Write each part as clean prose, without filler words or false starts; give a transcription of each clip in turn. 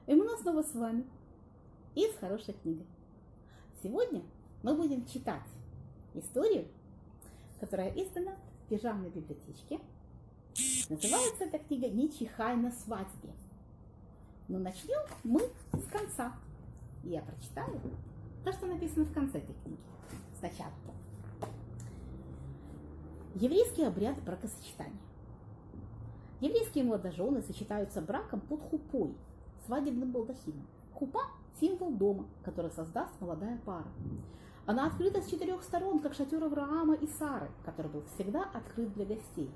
И мы снова с вами и с хорошей книгой. Сегодня мы будем читать историю, которая издана в пижамной библиотечке. Называется эта книга «Не чихай на свадьбе». Но начнем мы с конца. И я прочитаю то, что написано в конце этой книги. Сначала. Еврейский обряд бракосочетания. Еврейские молодожены сочетаются браком под хупой, свадебным балдахином. Хупа – символ дома, который создаст молодая пара. Она открыта с 4 сторон, как шатер Авраама и Сары, который был всегда открыт для гостей.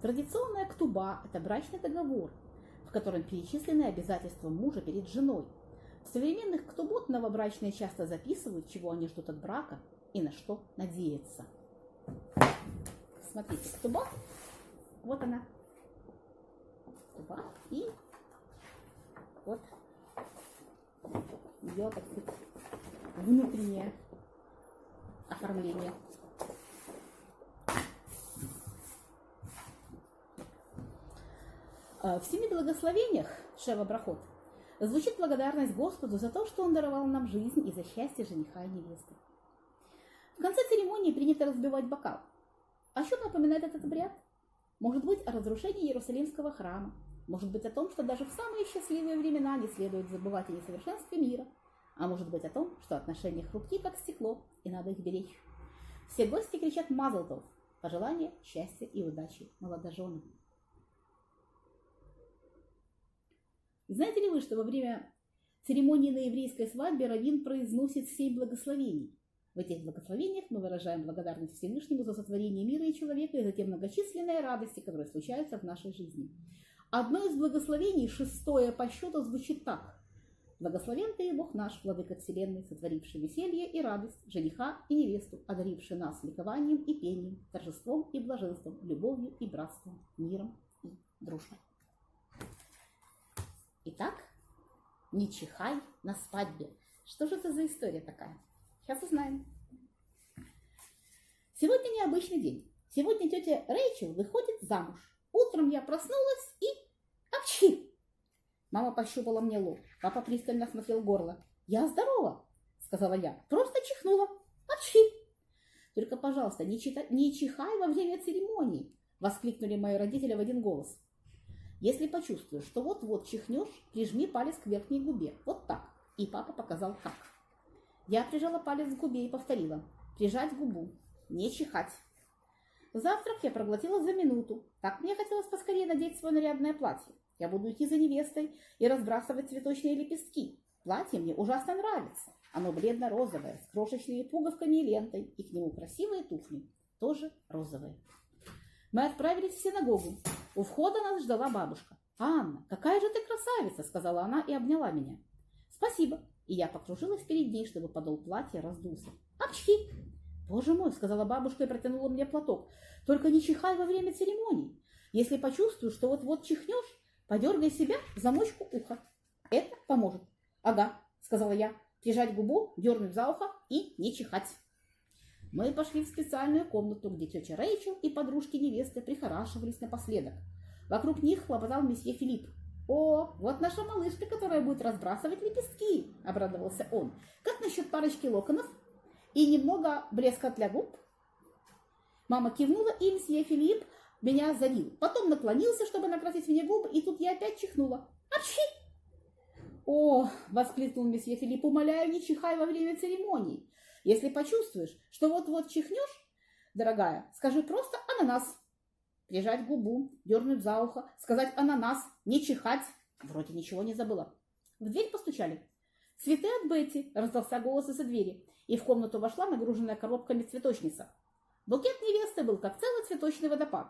Традиционная ктуба – это брачный договор, в котором перечислены обязательства мужа перед женой. В современных ктубот новобрачные часто записывают, чего они ждут от брака и на что надеются. Смотрите, ктуба, вот она. Ктуба и вот ее, так сказать, внутреннее оформление. В 7 благословениях Шева Брахот звучит благодарность Господу за то, что Он даровал нам жизнь и за счастье жениха и невесты. В конце церемонии принято разбивать бокал. О чем напоминает этот обряд? Может быть, о разрушении Иерусалимского храма. Может быть, о том, что даже в самые счастливые времена не следует забывать о несовершенстве мира. А может быть, о том, что отношения хрупки, как стекло, и надо их беречь. Все гости кричат «Мазал тов» – пожелание счастья и удачи молодоженам. Знаете ли вы, что во время церемонии на еврейской свадьбе раввин произносит 7 благословений? В этих благословениях мы выражаем благодарность Всевышнему за сотворение мира и человека и за те многочисленные радости, которые случаются в нашей жизни. Одно из благословений, 6-е по счету, звучит так. «Благословен Ты, Бог наш, Владыка Вселенной, сотворивший веселье и радость, жениха и невесту, одаривший нас ликованием и пением, торжеством и блаженством, любовью и братством, миром и дружбой». Итак, не чихай на свадьбе. Что же это за история такая? Сейчас узнаем. Сегодня необычный день. Сегодня тетя Рэйчел выходит замуж. Утром я проснулась и... апчхи! Мама пощупала мне лоб. Папа пристально смотрел горло. «Я здорова», — сказала я. «Просто чихнула. Апчхи!» «Только, пожалуйста, не чихай во время церемонии», — воскликнули мои родители в один голос. «Если почувствуешь, что вот-вот чихнешь, прижми палец к верхней губе. Вот так». И папа показал как. Я прижала палец к губе и повторила. «Прижать губу. Не чихать». Завтрак я проглотила за минуту. Так мне хотелось поскорее надеть свое нарядное платье. Я буду идти за невестой и разбрасывать цветочные лепестки. Платье мне ужасно нравится. Оно бледно-розовое, с крошечными пуговками и лентой, и к нему красивые туфли, тоже розовые. Мы отправились в синагогу. У входа нас ждала бабушка. «Анна, какая же ты красавица!» — сказала она и обняла меня. «Спасибо!» И я покружилась перед ней, чтобы подол платья раздулся. «Апчхи!» «Боже мой!» — сказала бабушка и протянула мне платок. «Только не чихай во время церемонии. Если почувствуешь, что вот-вот чихнешь, подергай себя в замочку уха. Это поможет». «Ага», — сказала я. «Прижать губу, дернуть за ухо и не чихать». Мы пошли в специальную комнату, где тетя Рэйчел и подружки невесты прихорашивались напоследок. Вокруг них хлопотал месье Филипп. «О, вот наша малышка, которая будет разбрасывать лепестки», — обрадовался он. «Как насчет парочки локонов и немного блеска для губ?» Мама кивнула, и месье Филипп меня залил. Потом наклонился, чтобы накрасить мне губы, и тут я опять чихнула. «Апчхи!» «О!» — воскликнул месье Филипп. «Умоляю, не чихай во время церемонии. Если почувствуешь, что вот-вот чихнешь, дорогая, скажи просто «ананас». Прижать губу, дернуть за ухо, сказать «ананас», не чихать. Вроде ничего не забыла. В дверь постучали. «Цветы от Бетти», — раздался голос из-за двери, и в комнату вошла нагруженная коробками цветочница. Букет невесты был как целый цветочный водопад.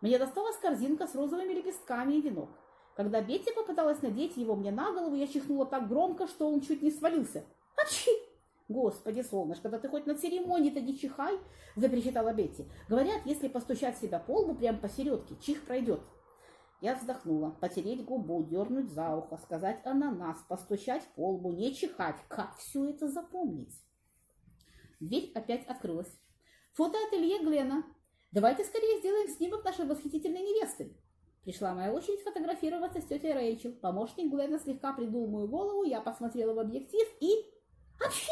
Мне досталась корзинка с розовыми лепестками и венок. Когда Бетти попыталась надеть его мне на голову, я чихнула так громко, что он чуть не свалился. «Апчхи!» «Господи, солнышко, да ты хоть на церемонии-то не чихай!» — запричитала Бетти. «Говорят, если постучать себя по лбу прямо посередке, чих пройдет». Я вздохнула. Потереть губу, дернуть за ухо, сказать «ананас», постучать по лбу, не чихать. Как все это запомнить? Дверь опять открылась. «Фотоателье Глена. Давайте скорее сделаем снимок нашей восхитительной невесты». Пришла моя очередь фотографироваться с тетей Рэйчел. Помощник Глена слегка придул мою голову, я посмотрела в объектив и... Апчхи!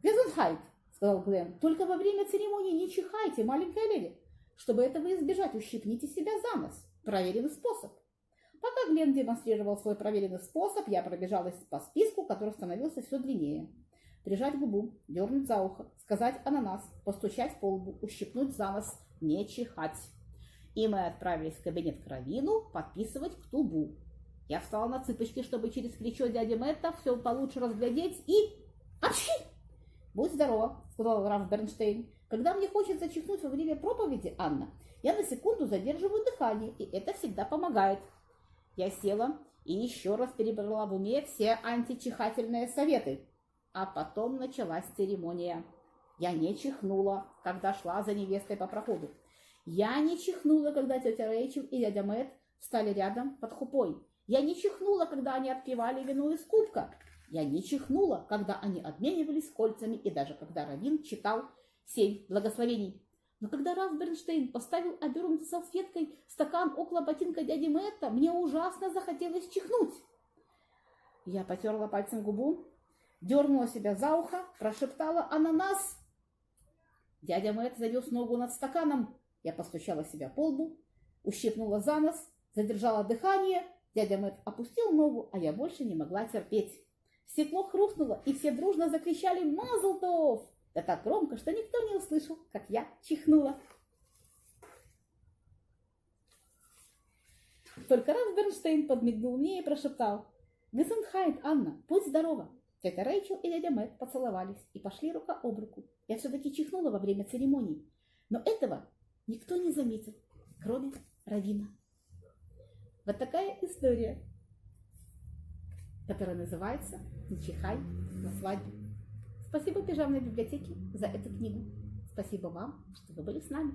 «Gesundheit», — сказал Глен. «Только во время церемонии не чихайте, маленькая леди. Чтобы этого избежать, ущипните себя за нос. Проверенный способ». Пока Глен демонстрировал свой проверенный способ, я пробежалась по списку, который становился все длиннее. Прижать губу, дернуть за ухо, сказать ананас, постучать по лбу, ущипнуть за нос, не чихать. И мы отправились в кабинет к раввину подписывать ктубу. Я встала на цыпочки, чтобы через плечо дяди Мэтта все получше разглядеть и... Апчхи! «Будь здорова», — сказал Раф Бернштейн. «Когда мне хочется чихнуть во время проповеди, Анна, я на секунду задерживаю дыхание, и это всегда помогает». Я села и еще раз перебрала в уме все античихательные советы. А потом началась церемония. Я не чихнула, когда шла за невестой по проходу. Я не чихнула, когда тетя Рэйчел и дядя Мэтт встали рядом под хупой. Я не чихнула, когда они отпивали вино из кубка. Я не чихнула, когда они обменивались кольцами и даже когда раввин читал 7 благословений. Но когда Раф Бернштейн поставил обернутый салфеткой стакан около ботинка дяди Мэтта, мне ужасно захотелось чихнуть. Я потерла пальцем губу, дернула себя за ухо, прошептала «ананас». Дядя Мэтт завез ногу над стаканом. Я постучала себя по лбу, ущипнула за нос, задержала дыхание. Дядя Мэтт опустил ногу, а я больше не могла терпеть. Стекло хрустнуло, и все дружно закричали «Мазл тов!» Да так громко, что никто не услышал, как я чихнула. Только раз Бернштейн подмигнул мне и прошептал «Gesundheit, Анна, будь здорова!» Тетя Рэйчел и дядя Мэтт поцеловались и пошли рука об руку. Я все-таки чихнула во время церемонии, но этого никто не заметил, кроме раввина. Вот такая история, которая называется «Не чихай на свадьбе». Спасибо пижамной библиотеке за эту книгу. Спасибо вам, что вы были с нами.